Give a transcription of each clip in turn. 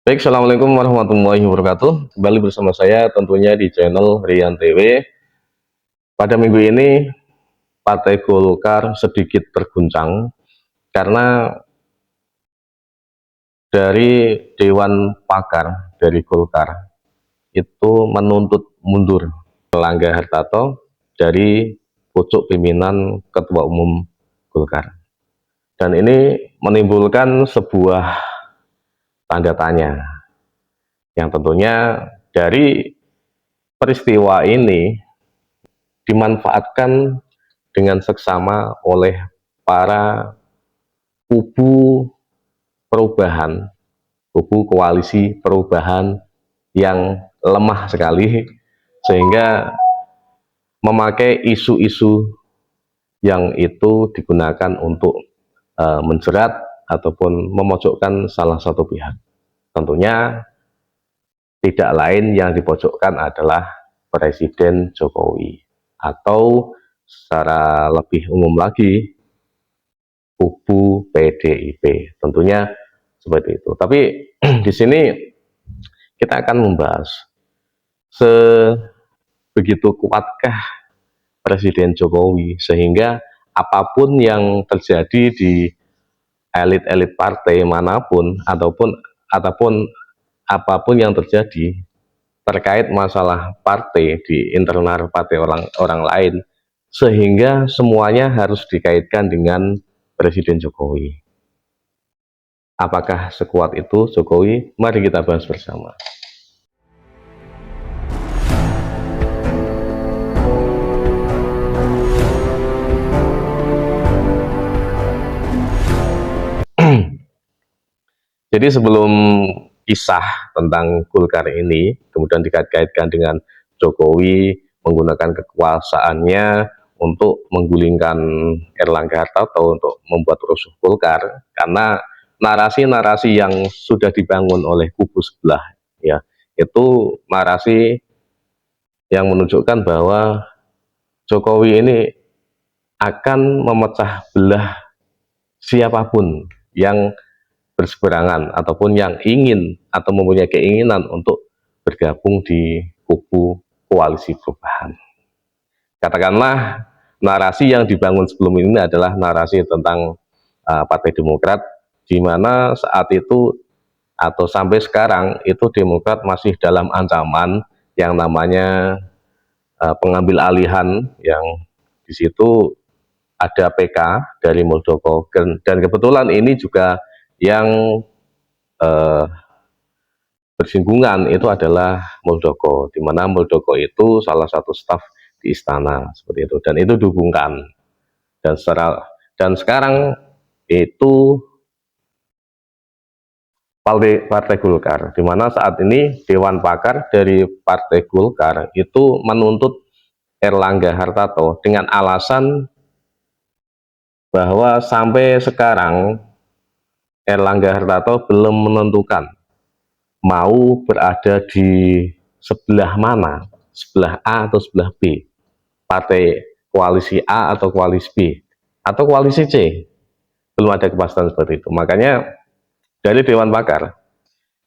Baik, Assalamualaikum warahmatullahi wabarakatuh. Kembali bersama saya tentunya di channel Rian TV. Pada minggu ini, Partai Golkar sedikit terguncang karena dari Dewan Pakar dari Golkar itu menuntut mundur Erlangga Hartarto dari pucuk pimpinan Ketua Umum Golkar. Dan ini menimbulkan sebuah tanda tanya yang tentunya dari peristiwa ini dimanfaatkan dengan seksama oleh para kubu perubahan, kubu koalisi perubahan yang lemah sekali, sehingga memakai isu-isu yang itu digunakan untuk menjerat ataupun memojokkan salah satu pihak. Tentunya tidak lain yang dipojokkan adalah Presiden Jokowi, atau secara lebih umum lagi kubu PDIP, tentunya seperti itu. Tapi di sini kita akan membahas sebegitu kuatkah Presiden Jokowi sehingga apapun yang terjadi di elit-elit partai manapun ataupun apapun yang terjadi terkait masalah partai di internal partai orang lain, sehingga semuanya harus dikaitkan dengan Presiden Jokowi. Apakah sekuat itu Jokowi? Mari kita bahas bersama. Jadi sebelum kisah tentang Golkar ini kemudian dikait-kaitkan dengan Jokowi menggunakan kekuasaannya untuk menggulingkan Erlangga Hartarto untuk membuat rusuh Golkar, karena narasi-narasi yang sudah dibangun oleh kubu sebelah, ya, itu narasi yang menunjukkan bahwa Jokowi ini akan memecah belah siapapun yang berseberangan ataupun yang ingin atau mempunyai keinginan untuk bergabung di kubu koalisi perubahan. Katakanlah narasi yang dibangun sebelum ini adalah narasi tentang Partai Demokrat, di mana saat itu atau sampai sekarang itu Demokrat masih dalam ancaman yang namanya pengambil alihan, yang di situ ada PK dari Muldoko, dan kebetulan ini juga yang bersinggungan itu adalah Muldoko, di mana Muldoko itu salah satu staf di istana seperti itu, dan itu dihubungkan. Dan sekarang itu Partai Golkar, di mana saat ini Dewan Pakar dari Partai Golkar itu menuntut Erlangga Hartarto dengan alasan bahwa sampai sekarang Erlangga Hartarto belum menentukan mau berada di sebelah mana, sebelah A atau sebelah B, partai koalisi A atau koalisi B atau koalisi C, belum ada kepastian seperti itu. Makanya dari Dewan Pakar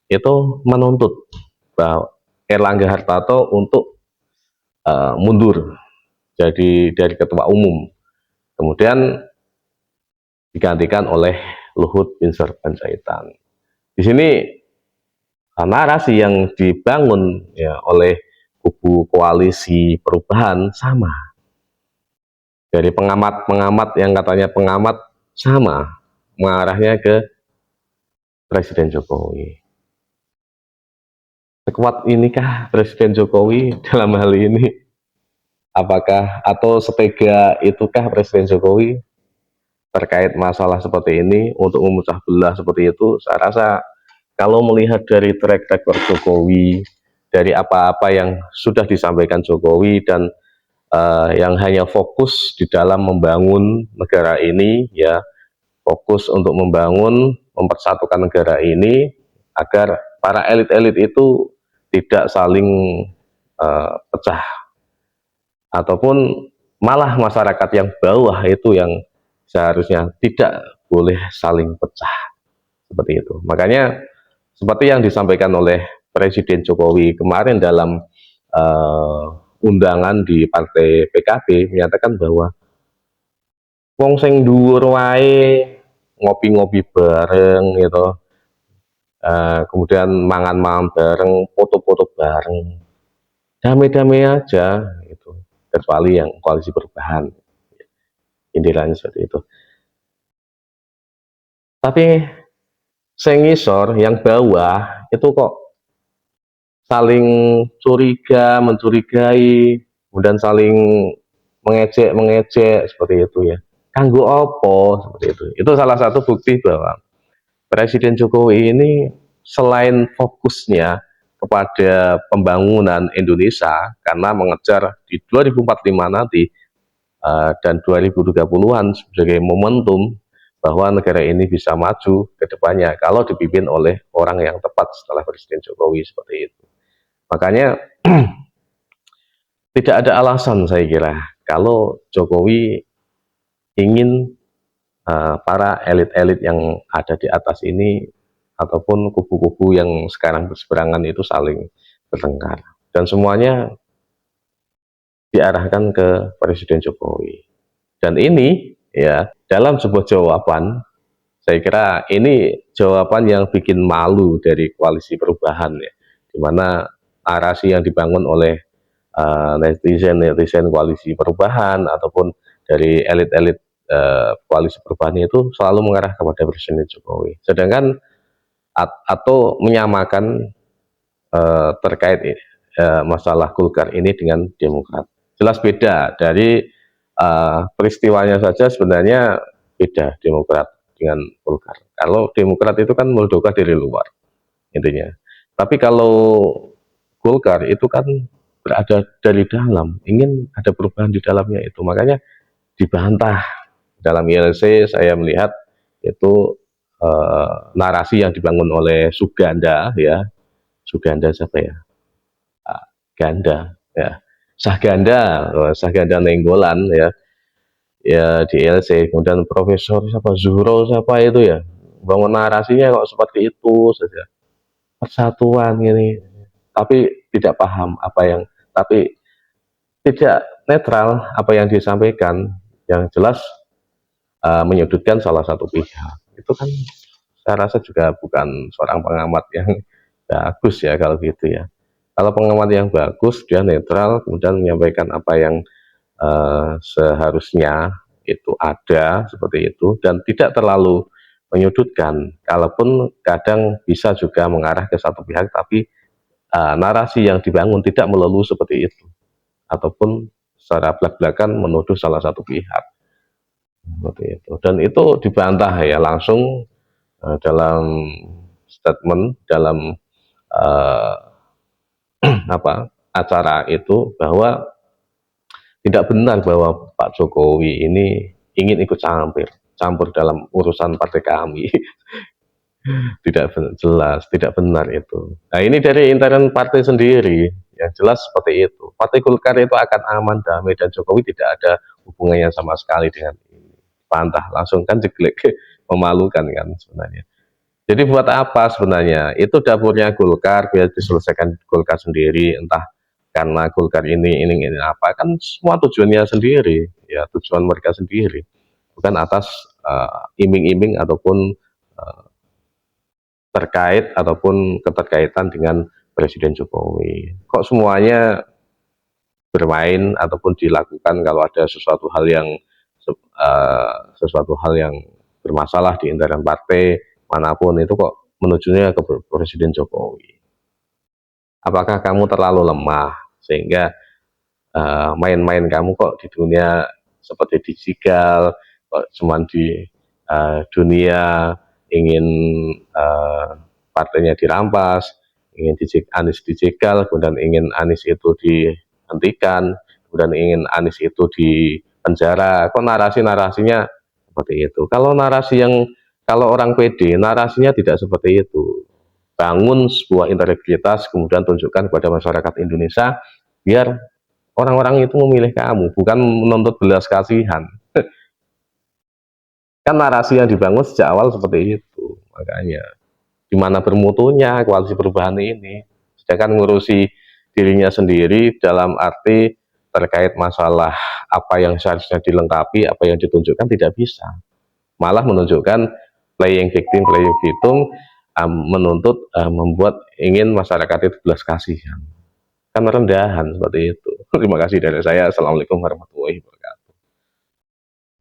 itu menuntut bahwa Erlangga Hartarto untuk mundur jadi dari ketua umum, kemudian digantikan oleh Luhut Binsar Panjaitan. Di sini narasi yang dibangun ya oleh kubu koalisi perubahan sama, dari pengamat-pengamat yang katanya pengamat sama, mengarahnya ke Presiden Jokowi. Sekuat inikah Presiden Jokowi dalam hal ini? Apakah atau setega itukah Presiden Jokowi terkait masalah seperti ini untuk memecah belah seperti itu? Saya rasa kalau melihat dari track record Jokowi, dari apa-apa yang sudah disampaikan Jokowi, dan yang hanya fokus di dalam membangun negara ini, ya, fokus untuk membangun, mempersatukan negara ini agar para elit-elit itu tidak saling pecah, ataupun malah masyarakat yang bawah itu yang seharusnya tidak boleh saling pecah seperti itu. Makanya seperti yang disampaikan oleh Presiden Jokowi kemarin dalam uh, undangan di Partai PKB, menyatakan bahwa wong sing dhuwur wae ngopi-ngopi bareng gitu, kemudian mangan-mangan bareng, foto-foto bareng, damai-damai aja gitu, kecuali yang koalisi perubahan, intinya seperti itu. Tapi sengisor yang bawah itu kok saling curiga, mencurigai, kemudian saling mengejek seperti itu ya. Kanggo opo seperti itu. Itu salah satu bukti bahwa Presiden Jokowi ini selain fokusnya kepada pembangunan Indonesia karena mengejar di 2045 nanti dan 2030-an sebagai momentum bahwa negara ini bisa maju ke depannya kalau dipimpin oleh orang yang tepat setelah Presiden Jokowi seperti itu. Makanya tidak ada alasan saya kira kalau Jokowi ingin para elit-elit yang ada di atas ini ataupun kubu-kubu yang sekarang berseberangan itu saling bertengkar dan semuanya diarahkan ke Presiden Jokowi. Dan ini ya dalam sebuah jawaban, saya kira ini jawaban yang bikin malu dari koalisi perubahan ya, di mana narasi yang dibangun oleh netizen koalisi perubahan ataupun dari elit-elit koalisi perubahan itu selalu mengarah kepada Presiden Jokowi. Sedangkan atau menyamakan terkait masalah Golkar ini dengan Demokrat. Jelas beda dari peristiwanya saja sebenarnya beda Demokrat dengan Golkar. Kalau Demokrat itu kan Muldoko dari luar intinya. Tapi kalau Golkar itu kan berada dari dalam, ingin ada perubahan di dalamnya itu. Makanya dibantah dalam ILC saya melihat itu narasi yang dibangun oleh Suganda ya. Suganda siapa ya? Ganda ya. Sahganda Nenggolan ya. Ya di ILC kemudian Profesor siapa Zuhro siapa itu ya. Bangun narasinya kok seperti itu saja. Persatuan ini. Tapi tidak paham apa yang tapi tidak netral apa yang disampaikan, yang jelas menyudutkan salah satu pihak. Itu kan saya rasa juga bukan seorang pengamat yang bagus ya kalau gitu ya. Kalau pengamat yang bagus dia netral kemudian menyampaikan apa yang seharusnya itu ada seperti itu dan tidak terlalu menyudutkan. Kalaupun kadang bisa juga mengarah ke satu pihak tapi narasi yang dibangun tidak melulu seperti itu ataupun secara belak-belakan menuduh salah satu pihak seperti itu. Dan itu dibantah ya langsung dalam statement dalam uh, apa acara itu bahwa tidak benar bahwa Pak Jokowi ini ingin ikut campur dalam urusan partai kami. Tidak jelas, tidak benar itu. Nah ini dari intern partai sendiri, yang jelas seperti itu. Partai Golkar itu akan aman, damai, dan Jokowi tidak ada hubungannya sama sekali dengan ini. Pantah, langsung kan jeglek, memalukan kan sebenarnya. Jadi buat apa sebenarnya? Itu dapurnya Golkar, biar diselesaikan Golkar sendiri, entah karena Golkar ini apa, kan semua tujuannya sendiri, ya tujuan mereka sendiri. Bukan atas iming-iming ataupun uh, terkait ataupun keterkaitan dengan Presiden Jokowi. Kok semuanya bermain ataupun dilakukan kalau ada sesuatu hal yang bermasalah di internal partai manapun itu kok menujunya ke Presiden Jokowi. Apakah kamu terlalu lemah sehingga main-main kamu kok di dunia seperti digital, kok cuman di dunia ingin partainya dirampas, ingin Anies dijegal, kemudian ingin Anies itu dihentikan, kemudian ingin Anies itu di penjara. Kok narasi-narasinya seperti itu? Kalau orang PD, narasinya tidak seperti itu. Bangun sebuah integritas, kemudian tunjukkan kepada masyarakat Indonesia, biar orang-orang itu memilih kamu, bukan menuntut belas kasihan. Kan narasi yang dibangun sejak awal seperti itu, makanya. Gimana bermutunya koalisi perubahan ini, sedangkan ngurusi dirinya sendiri dalam arti terkait masalah apa yang seharusnya dilengkapi, apa yang ditunjukkan tidak bisa, malah menunjukkan playing victim, menuntut membuat ingin masyarakat itu belas kasihan, kan rendahan seperti itu. Terima kasih dari saya. Assalamualaikum warahmatullahi wabarakatuh.